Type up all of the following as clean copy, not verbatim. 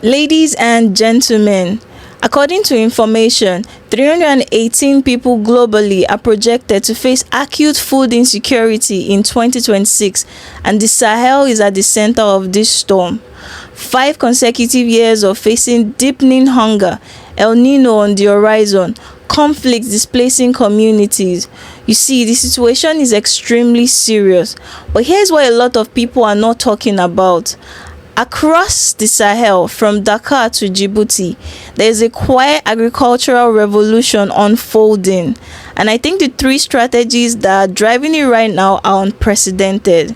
Ladies and gentlemen, according to information, 318 people globally are projected to face acute food insecurity in 2026, and the Sahel is at the center of this storm. 5 consecutive years of facing deepening hunger, El Nino on the horizon, conflicts displacing communities. You see, the situation is extremely serious. But here's what a lot of people are not talking about. Across the Sahel, from Dakar to Djibouti, there is a quiet agricultural revolution unfolding. And I think the three strategies that are driving it right now are unprecedented.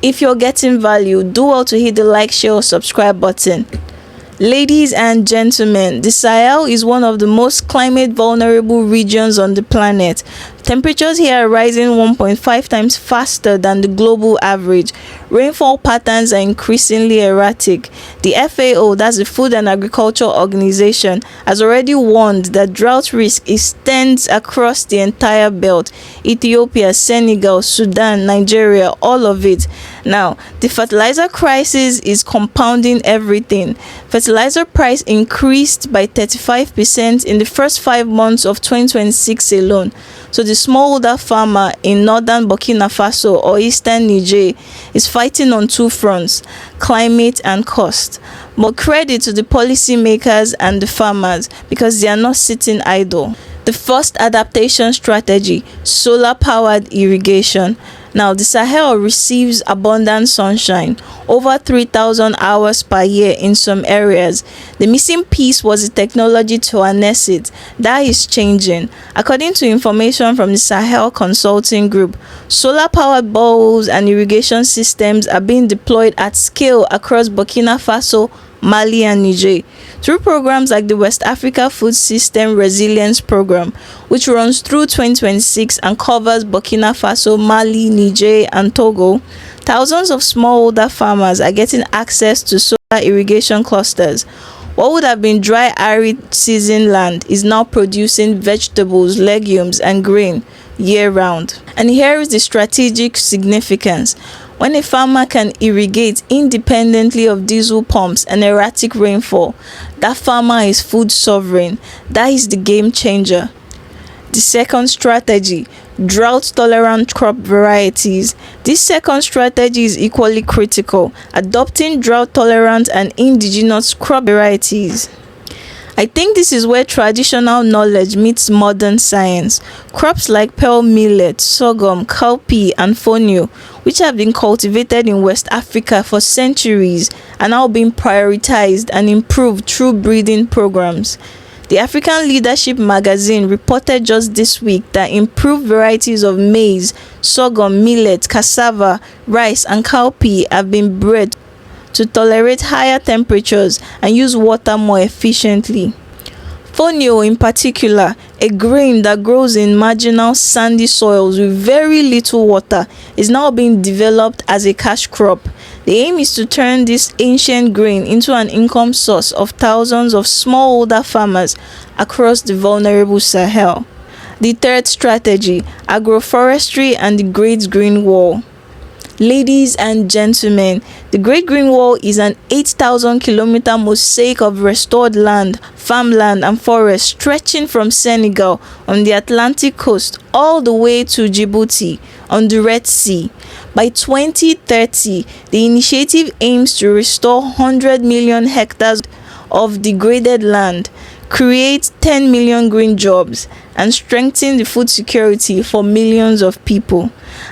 If you're getting value, do well to hit the like, share, or subscribe button. Ladies and gentlemen, the Sahel is one of the most climate vulnerable regions on the planet. Temperatures here are rising 1.5 times faster than the global average. Rainfall patterns are increasingly erratic. The FAO, that's the Food and Agriculture Organization, has already warned that drought risk extends across the entire belt. Ethiopia, Senegal, Sudan, Nigeria, all of it. Now, the fertilizer crisis is compounding everything. Fertilizer price increased by 35% in the first 5 months of 2026 alone. So the smallholder farmer in northern Burkina Faso or eastern Niger is fighting on two fronts, climate and cost. But credit to the policymakers and the farmers, because they are not sitting idle. The first adaptation strategy, solar-powered irrigation. Now, the Sahel receives abundant sunshine, over 3,000 hours per year in some areas. The missing piece was the technology to harness it. That is changing. According to information from the Sahel Consulting Group, solar-powered boreholes and irrigation systems are being deployed at scale across Burkina Faso, Mali and Niger through programs like the West Africa Food System Resilience Program, which runs through 2026 and covers Burkina Faso, Mali, Niger and Togo. Thousands of smallholder farmers are getting access to solar irrigation clusters. What would have been dry, arid season land is now producing vegetables, legumes and grain year-round. And here is the strategic significance. When a farmer can irrigate independently of diesel pumps and erratic rainfall, that farmer is food sovereign. That is the game changer. The second strategy, drought-tolerant crop varieties. This second strategy is equally critical, adopting drought-tolerant and indigenous crop varieties. I think this is where traditional knowledge meets modern science. Crops like pearl millet, sorghum, cowpea and fonio, which have been cultivated in West Africa for centuries, are now being prioritized and improved through breeding programs. The African Leadership magazine reported just this week that improved varieties of maize, sorghum, millet, cassava, rice and cowpea have been bred to tolerate higher temperatures and use water more efficiently. Fonio in particular, a grain that grows in marginal sandy soils with very little water, is now being developed as a cash crop. The aim is to turn this ancient grain into an income source of thousands of smallholder farmers across the vulnerable Sahel. The third strategy, agroforestry and the Great Green Wall. Ladies and gentlemen, the Great Green Wall is an 8,000-kilometer mosaic of restored land, farmland and forest stretching from Senegal on the Atlantic coast all the way to Djibouti on the Red Sea. By 2030, the initiative aims to restore 100 million hectares of degraded land, create 10 million green jobs, and strengthen the food security for millions of people.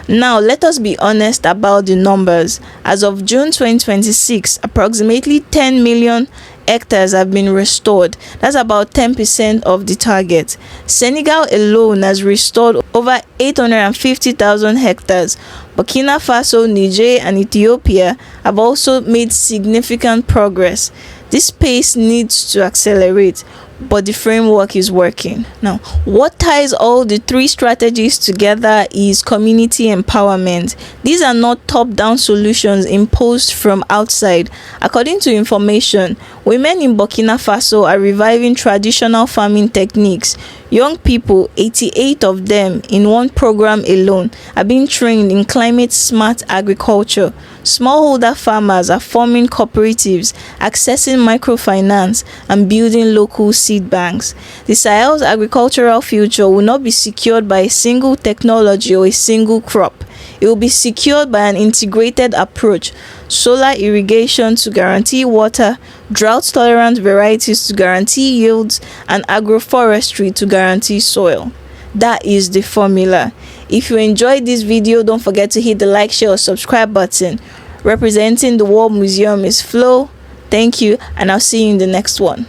Now, let us be honest about the numbers. As of June 2026, approximately 10 million hectares have been restored. That's about 10% of the target. Senegal alone has restored over 850,000 hectares. Burkina Faso, Niger, and Ethiopia have also made significant progress. This pace needs to accelerate, but the framework is working. Now, what ties all the three strategies together is community empowerment. These are not top-down solutions imposed from outside. According to information, women in Burkina Faso are reviving traditional farming techniques. Young people, 88 of them in one program alone, are being trained in climate climate-smart agriculture. Smallholder farmers are forming cooperatives, accessing microfinance, and building local seed banks. The Sahel's agricultural future will not be secured by a single technology or a single crop. It will be secured by an integrated approach: solar irrigation to guarantee water, drought-tolerant varieties to guarantee yields, and agroforestry to guarantee soil. That is the formula. If you enjoyed this video, don't forget to hit the like, share, or subscribe button. Representing the World Museum is Flo. Thank you, and I'll see you in the next one.